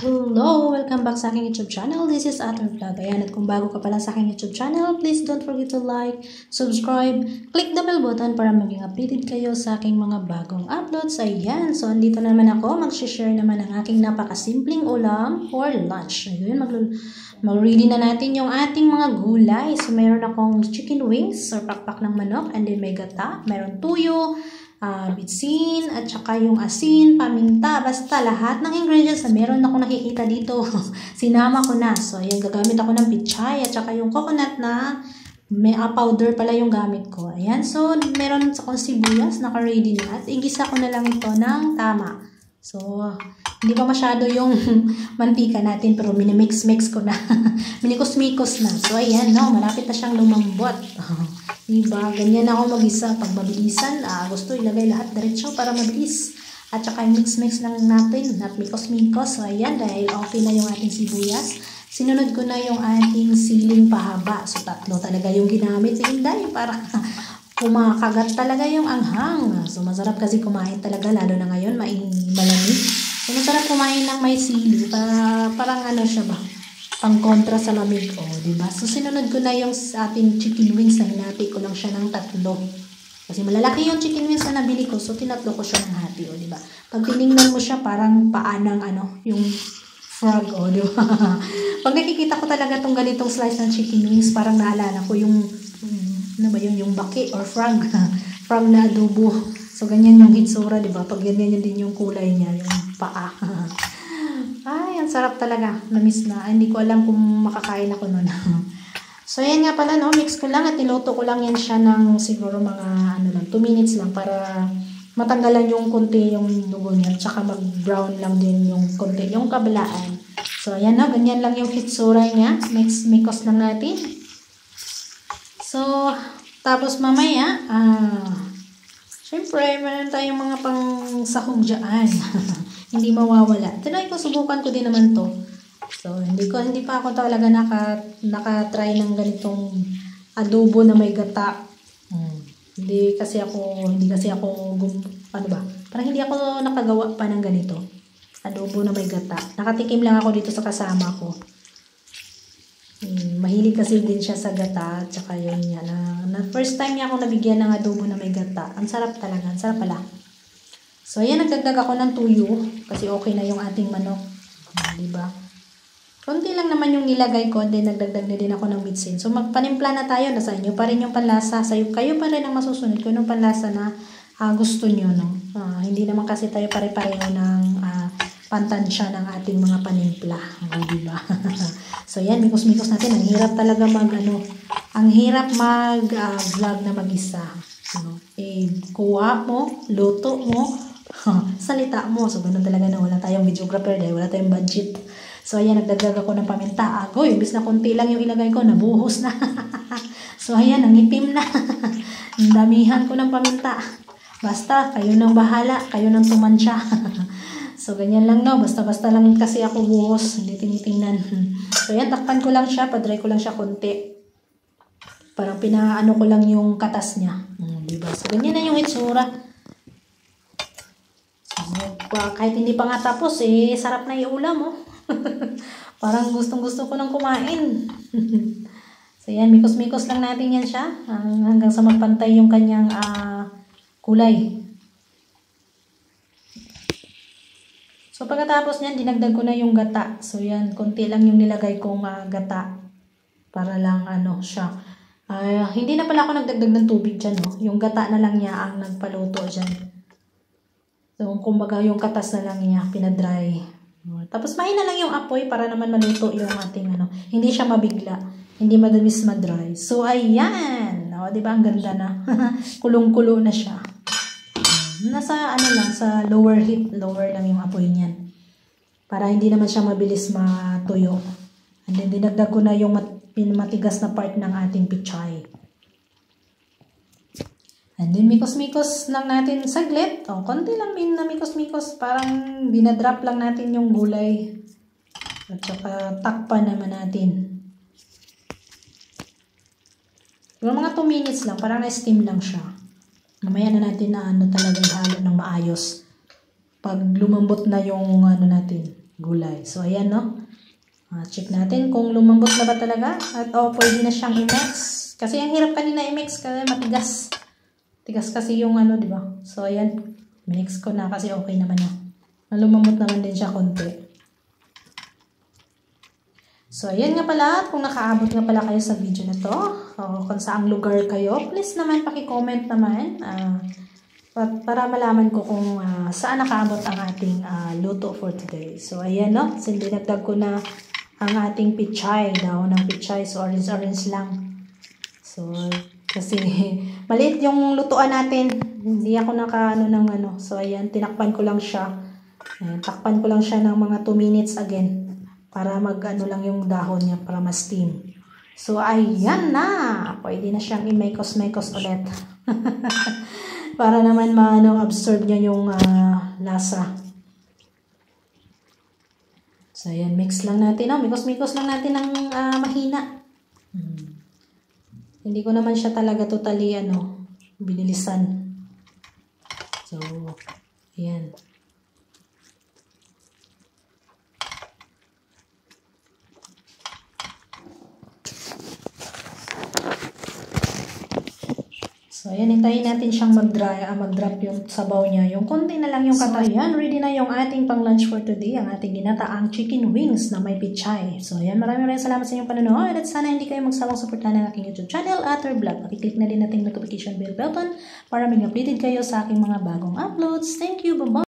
Hello! Welcome back sa aking YouTube channel. This is Ate Vlog. Ayan, at kung bago ka pala sa aking YouTube channel, please don't forget to like, subscribe, click the bell button para maging updated kayo sa aking mga bagong uploads. Ayan, so andito naman ako, mag-share naman ang aking napakasimpleng ulam for lunch. Ayun, mag-ready na natin yung ating mga gulay. So, mayroon akong chicken wings or pakpak ng manok, and then may gata, mayroon tuyo, bitsin, at saka yung asin, paminta, basta lahat ng ingredients na meron ako nakikita dito, sinama ko na. So, ayan, gagamit ako ng pichay, at saka yung coconut na may powder pala yung gamit ko. Ayan, so, meron akong sibuyas, naka-ready na, at igisa ko na lang ito ng tama. So, hindi pa masyado yung mantika natin, pero minimix-mix ko na, minikos-mikos na. So, ayan, no, malapit na siyang lumambot. Diba? Ganyan ako mag-isa. Pag mabilisan, gusto ilagay lahat diretso para mabilis. At saka mix-mix lang natin at mikos-mikos. So, ayan, dahil okay na yung ating sibuyas. Sinunod ko na yung ating siling pahaba. So, 3 talaga yung ginamit sa Inday para kumakagat talaga yung anghang. So, masarap kasi kumain talaga, lalo na ngayon, malamig. So, masarap kumain ng may sili. Parang ano siya ba? Pang kontra sa lamig, diba? So, sinunod ko na yung ating chicken wings na hinati ko lang siya ng 3. Kasi malalaki yung chicken wings na nabili ko, so tinatlo ko siya ng hati, diba? Pag tinignan mo siya, parang paanang yung frog, diba? Pag nakikita ko talaga tong ganitong slice ng chicken wings, parang naalala ko yung, yung baki or frog, frog na adobo. So, ganyan yung hitsura, diba? Pag ganyan din yung kulay niya, yung paa. Ay, ang sarap talaga. Namiss na. Hindi ko alam kung makakain ako nun. So, yan nga pala, no? Mix ko lang at niluto ko lang yan siya ng siguro mga 2 minutes lang para matanggalan yung konti yung dugo niya. Tsaka mag-brown lang din yung konti, yung kabilaan. So, ayan na. Ganyan lang yung hitsura niya. Mix lang natin. So, tapos mamaya, syempre, meron tayong mga pang sahog dyan. Hindi mawawala. Try ko, subukan ko din naman to. So, hindi pa ako talaga naka-try ng ganitong adobo na may gata. Hindi kasi ako parang hindi ako nakagawa pa ng ganito. Adobo na may gata. Nakatikim lang ako dito sa kasama ko. Mahilig kasi din siya sa gata, at saka yun niya na first time niya ako nabigyan ng adobo na may gata. Ang sarap talaga, ang sarap pala. So, ayan, nagdagdag ako ng tuyo kasi okay na yung ating manok. Diba? Konti lang naman yung nilagay ko, then nagdagdag na din ako ng bitsin. So, magpanimpla na tayo. Nasa inyo pa rin yung panlasa. Kayo pa rin ang masusunod ko yung panlasa na gusto nyo. No? Hindi naman kasi tayo pare-pareho ng pantansya ng ating mga panimpla. Diba? So, yan, mikos-mikos natin. Ang hirap talaga ang hirap mag-vlog na mag-isa. Kuha mo, luto mo, salita mo. So, ganun talaga na wala tayong videographer dahil wala tayong budget. So, ayan, nagdagdag ako ng paminta. Imbis na konti lang yung ilagay ko, nabuhos na. So, ayan, nangipim na. Damihan ko ng paminta. Basta, kayo nang bahala, kayo nang tumansya. So, ganyan lang, no? Basta-basta lang kasi ako buhos. Hindi tinitingnan. So, ayan, takpan ko lang siya. Padry ko lang siya konti. Parang pinaano ko lang yung katas niya. Diba? So, ganyan na yung itsura. So, kahit hindi pa nga tapos, sarap na yung ulam, Parang gustong-gusto ko nang kumain. So, yan, mikos-mikos lang natin yan siya. Hanggang sa magpantay yung kanyang kulay. So, pagkatapos niyan, dinagdag ko na yung gata. So, yan, konti lang yung nilagay kong gata. Para lang, siya. Hindi na pala ako nagdagdag ng tubig dyan, no? Yung gata na lang niya ang nagpaluto dyan. So, kumbaga yung katas na lang niya, pinadry. Tapos, mahina lang yung apoy para naman maluto yung ating, hindi siya mabigla. Hindi madamis madry. So, ayan. Diba? Ang ganda na. Kulong-kulo na siya. Nasa, sa lower heat. Lower lang yung apoy niyan. Para hindi naman siya mabilis matuyo. And then, dinagdag ko na yung matigas na part ng ating pichay. And then, mikos-mikos lang natin saglit. Konti lang na mikos-mikos. Parang dinadrop lang natin yung gulay. At saka takpan naman natin. Yung mga 2 minutes lang. Parang na-steam lang siya. Mamaya na natin na talaga halo ng maayos. Pag lumambot na yung natin. gulay. So, ayan, no? Check natin kung lumambot na ba talaga. At pwede na siyang i-mix. Kasi ang hirap kanina i-mix kasi matigas. Tigas kasi yung ano, di ba? So, ayan. Mix ko na kasi okay naman na. Lumambot naman din siya konti. So, ayan nga pala. Kung nakaabot nga pala kayo sa video na to, kung saang lugar kayo, please naman paki-comment naman. Para malaman ko kung saan nakaabot ang ating luto for today. So, ayan, no? Dinagdag ko na ang ating pichay, daw ng pichay. So, orange lang. So, kasi maliit yung lutuan natin. Hindi ako naka-ano ng ano. So, ayan, tinakpan ko lang siya. Ayan, takpan ko lang siya ng mga 2 minutes again. Para mag-ano lang yung dahon niya, para ma-steam. So, ayan na. Pwede na siyang i-mekos-mekos ulit. Para naman absorb niya yung lasa. So, ayan, mix lang natin. Mikos-mikos lang natin ng mahina. Hindi ko naman siya talaga totally, binilisan. So, ayan. So, ayan, hintayin natin siyang mag-drop yung sabaw niya. Yung konti na lang yung kata. So, ayan, ready na yung ating pang-lunch for today. Ang ating ginataang chicken wings na may pichay. So, ayan, maraming salamat sa inyong panonood. At sana hindi kayo magsawang suportahan ng aking YouTube channel at vlog. Pakiclick na din natin notification bell button para mag-updated kayo sa aking mga bagong uploads. Thank you, bye-bye!